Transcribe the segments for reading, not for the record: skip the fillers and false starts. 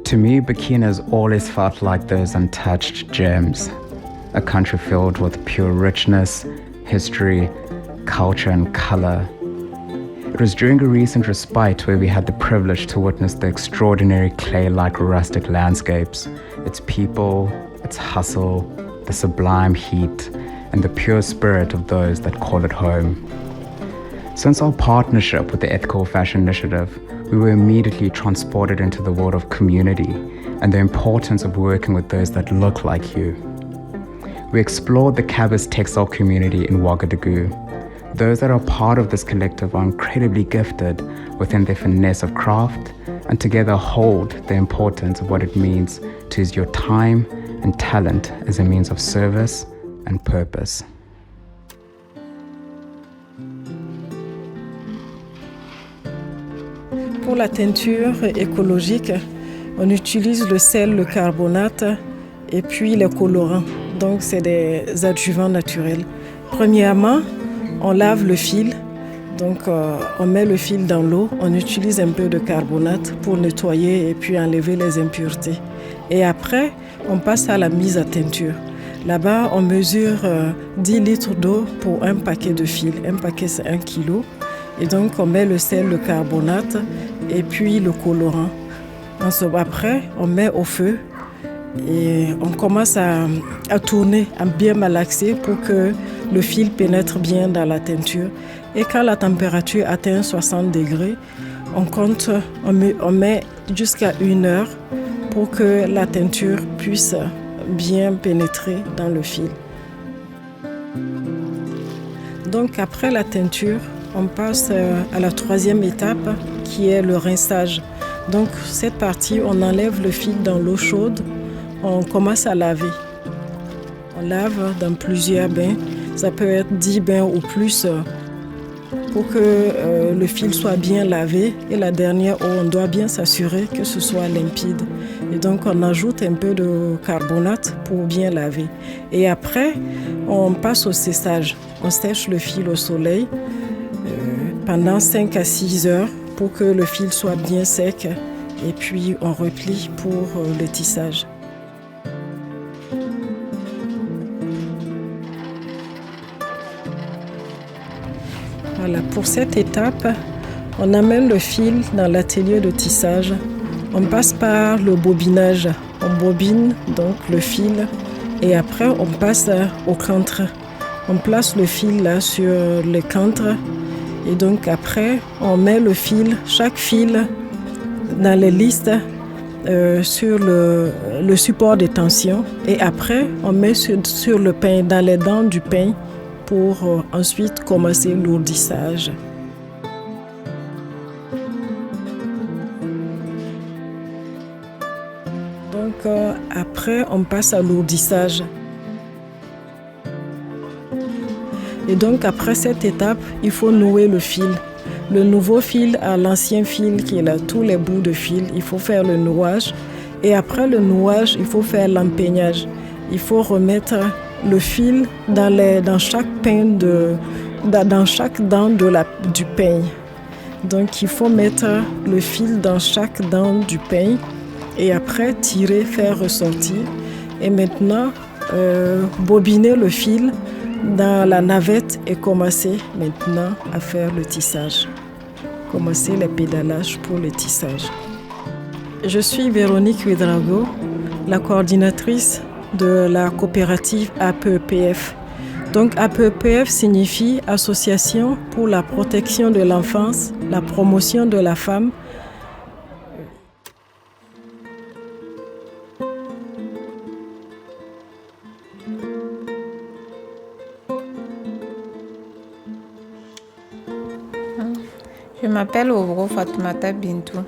To me, Burkina has always felt like those untouched gems, a country filled with pure richness, history, culture, and color. It was during a recent respite where we had the privilege to witness the extraordinary clay-like rustic landscapes, its people, its hustle, the sublime heat, and the pure spirit of those that call it home. Since our partnership with the Ethical Fashion Initiative, we were immediately transported into the world of community and the importance of working with those that look like you. We explored the Cabas textile community in Ouagadougou. Those that are part of this collective are incredibly gifted within their finesse of craft and together hold the importance of what it means to use your time and talent as a means of service and purpose. Pour la teinture écologique, on utilise le sel, le carbonate et puis les colorants. Donc c'est des adjuvants naturels. Premièrement, on lave le fil. Donc on met le fil dans l'eau, on utilise un peu de carbonate pour nettoyer et puis enlever les impuretés. Et après, on passe à la mise à teinture. Là-bas, on mesure 10 litres d'eau pour un paquet de fil. Un paquet, c'est 1 kilo. Et donc, on met le sel, le carbonate et puis le colorant. Après, on met au feu et on commence à tourner, à bien malaxer pour que le fil pénètre bien dans la teinture. Et quand la température atteint 60 degrés, on met jusqu'à 1 heure pour que la teinture puisse bien pénétrer dans le fil. Donc après la teinture, on passe à la 3e étape qui est le rinçage. Donc cette partie, on enlève le fil dans l'eau chaude, on commence à laver. On lave dans plusieurs bains, ça peut être 10 bains ou plus pour que le fil soit bien lavé. Et la dernière eau, on doit bien s'assurer que ce soit limpide. Et donc on ajoute un peu de carbonate pour bien laver. Et après, on passe au séchage. On sèche le fil au soleil pendant 5 à 6 heures pour que le fil soit bien sec et puis on replie pour le tissage. Voilà, pour cette étape, on amène le fil dans l'atelier de tissage. On passe par le bobinage. On bobine donc le fil et après on passe au cantre. On place le fil là sur le cantre. Et donc après, on met le fil, chaque fil dans les listes sur le support de tension. Et après, on met sur le pain, dans les dents du pain pour ensuite commencer l'ourdissage. Donc après, on passe à l'ourdissage. Et donc après cette étape, il faut nouer le fil. Le nouveau fil à l'ancien fil qui est là, tous les bouts de fil, il faut faire le nouage. Et après le nouage, il faut faire l'empeignage. Il faut remettre le fil dans chaque pain dans chaque dent du pain. Donc il faut mettre le fil dans chaque dent du pain et après tirer, faire ressortir. Et maintenant, bobiner le fil dans la navette et commencer maintenant à faire le tissage. Commencer les pédalages pour le tissage. Je suis Véronique Ouédraogo, la coordinatrice de la coopérative APEPF. Donc APEPF signifie Association pour la protection de l'enfance, la promotion de la femme. Je m'appelle Ovro Fatoumata Bintou.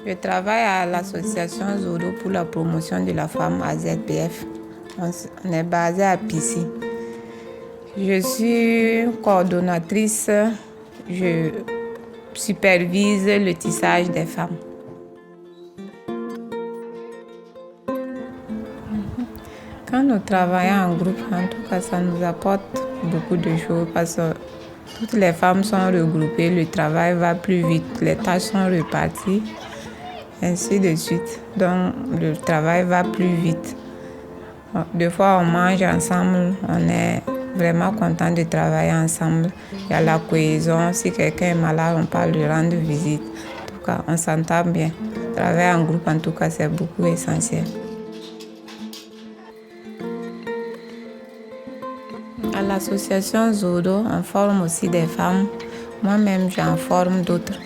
Je travaille à l'association Zodo pour la promotion de la femme à ZPF. On est basé à Pissy. Je suis coordonnatrice. Je supervise le tissage des femmes. Quand nous travaillons en groupe, en tout cas, ça nous apporte beaucoup de choses parce Toutes les femmes sont regroupées, le travail va plus vite, les tâches sont reparties, ainsi de suite. Donc le travail va plus vite. Des fois on mange ensemble, on est vraiment content de travailler ensemble. Il y a la cohésion, si quelqu'un est malade, on parle de rendre visite. En tout cas, on s'entend bien. Travailler en groupe, en tout cas, c'est beaucoup essentiel. À l'association Zodo, on forme aussi des femmes. Moi-même, j'en forme d'autres.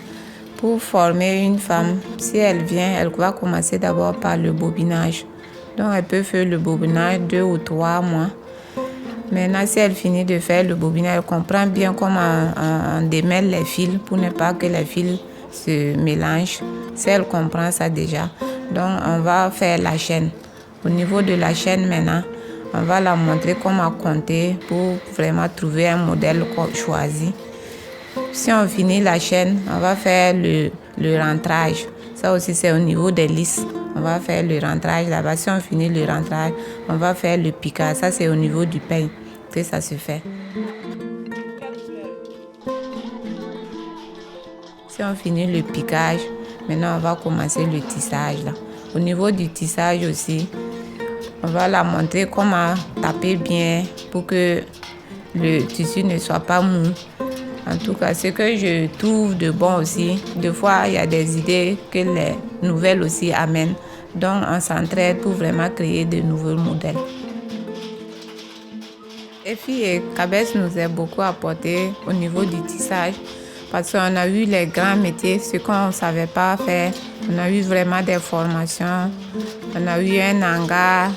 Pour former une femme, si elle vient, elle va commencer d'abord par le bobinage. Donc, elle peut faire le bobinage 2 ou 3 mois. Maintenant, si elle finit de faire le bobinage, elle comprend bien comment on démêle les fils pour ne pas que les fils se mélangent. Si elle comprend ça déjà, donc on va faire la chaîne. Au niveau de la chaîne maintenant, on va la montrer comment compter pour vraiment trouver un modèle choisi. Si on finit la chaîne, on va faire le rentrage. Ça aussi, c'est au niveau des lisses. On va faire le rentrage là-bas. Si on finit le rentrage, on va faire le piquage. Ça, c'est au niveau du pain que ça se fait. Si on finit le piquage, maintenant, on va commencer le tissage là. Au niveau du tissage aussi, on va la montrer comment taper bien pour que le tissu ne soit pas mou. En tout cas, ce que je trouve de bon aussi, des fois, il y a des idées que les nouvelles aussi amènent. Donc, on s'entraide pour vraiment créer de nouveaux modèles. Et Cabès nous a beaucoup apporté au niveau du tissage parce qu'on a eu les grands métiers, ce qu'on ne savait pas faire. On a eu vraiment des formations, on a eu un hangar.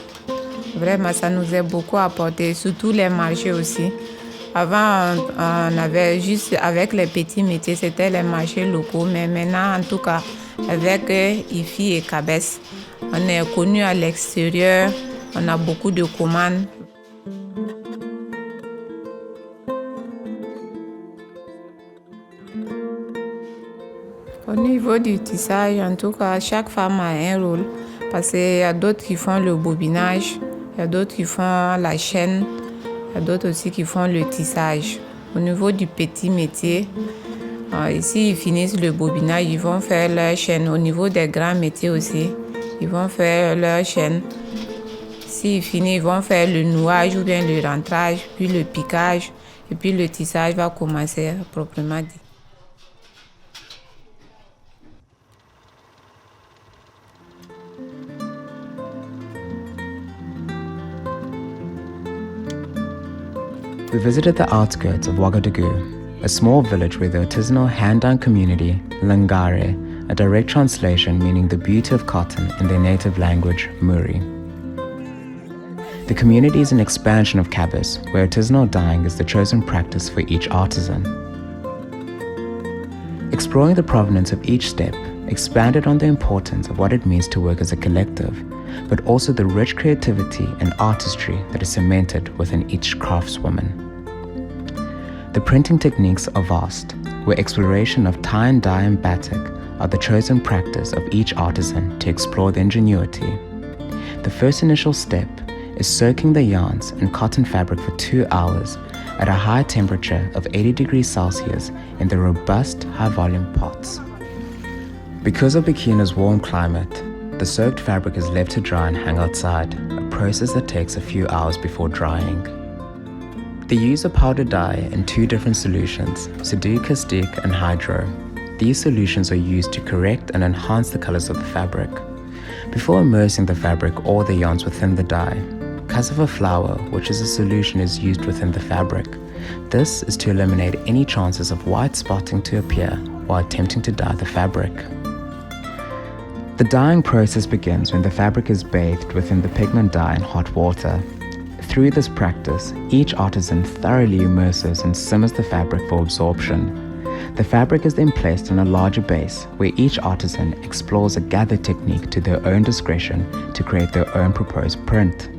Vraiment, ça nous a beaucoup apporté, surtout les marchés aussi. Avant, on avait juste avec les petits métiers, c'était les marchés locaux. Mais maintenant, en tout cas, avec IFI et Cabès, on est connus à l'extérieur, on a beaucoup de commandes. Au niveau du tissage, en tout cas, chaque femme a un rôle. Parce qu'il y a d'autres qui font le bobinage, il y a d'autres qui font la chaîne. Il y a d'autres aussi qui font le tissage. Au niveau du petit métier, ici ils finissent le bobinage, ils vont faire leur chaîne. Au niveau des grands métiers aussi, ils vont faire leur chaîne. S'ils finissent, ils vont faire le nouage ou bien le rentrage, puis le piquage, et puis le tissage va commencer proprement dit. We visited the outskirts of Ouagadougou, a small village where the artisanal hand-done community, Lingare, a direct translation meaning the beauty of cotton in their native language, Muri. The community is an expansion of Cabis, where artisanal dyeing is the chosen practice for each artisan. Exploring the provenance of each step expanded on the importance of what it means to work as a collective, but also the rich creativity and artistry that is cemented within each craftswoman. The printing techniques are vast, where exploration of tie and dye and batik are the chosen practice of each artisan to explore their ingenuity. The first initial step is soaking the yarns in cotton fabric for 2 hours at a high temperature of 80 degrees Celsius in the robust, high-volume pots. Because of Burkina's warm climate, the soaked fabric is left to dry and hang outside, a process that takes a few hours before drying. They use a powder dye in 2 different solutions, Sudoku Caustic and Hydro. These solutions are used to correct and enhance the colors of the fabric. Before immersing the fabric or the yarns within the dye, cassava flour, which is a solution, is used within the fabric. This is to eliminate any chances of white spotting to appear while attempting to dye the fabric. The dyeing process begins when the fabric is bathed within the pigment dye in hot water. Through this practice, each artisan thoroughly immerses and simmers the fabric for absorption. The fabric is then placed on a larger base where each artisan explores a gather technique to their own discretion to create their own proposed print.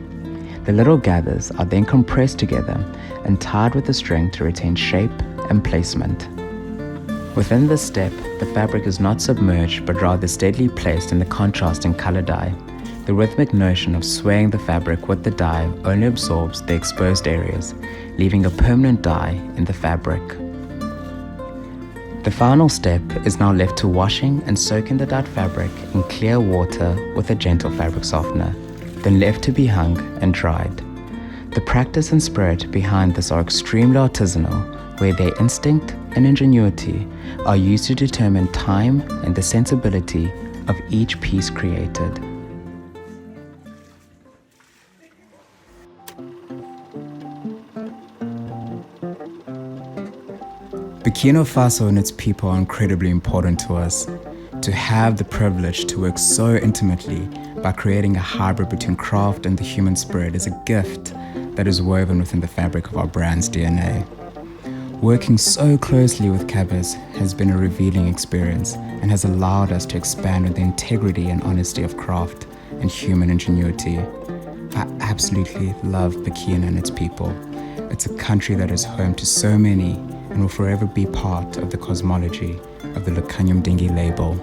The little gathers are then compressed together and tied with a string to retain shape and placement. Within this step, the fabric is not submerged but rather steadily placed in the contrasting color dye. The rhythmic notion of swaying the fabric with the dye only absorbs the exposed areas, leaving a permanent dye in the fabric. The final step is now left to washing and soaking the dyed fabric in clear water with a gentle fabric softener, then left to be hung and dried. The practice and spirit behind this are extremely artisanal, where their instinct and ingenuity are used to determine time and the sensibility of each piece created. Burkina Faso and its people are incredibly important to us. To have the privilege to work so intimately by creating a hybrid between craft and the human spirit is a gift that is woven within the fabric of our brand's DNA. Working so closely with Cabas has been a revealing experience and has allowed us to expand on the integrity and honesty of craft and human ingenuity. I absolutely love Burkina and its people. It's a country that is home to so many and will forever be part of the cosmology of the Lukanyum Dingi label.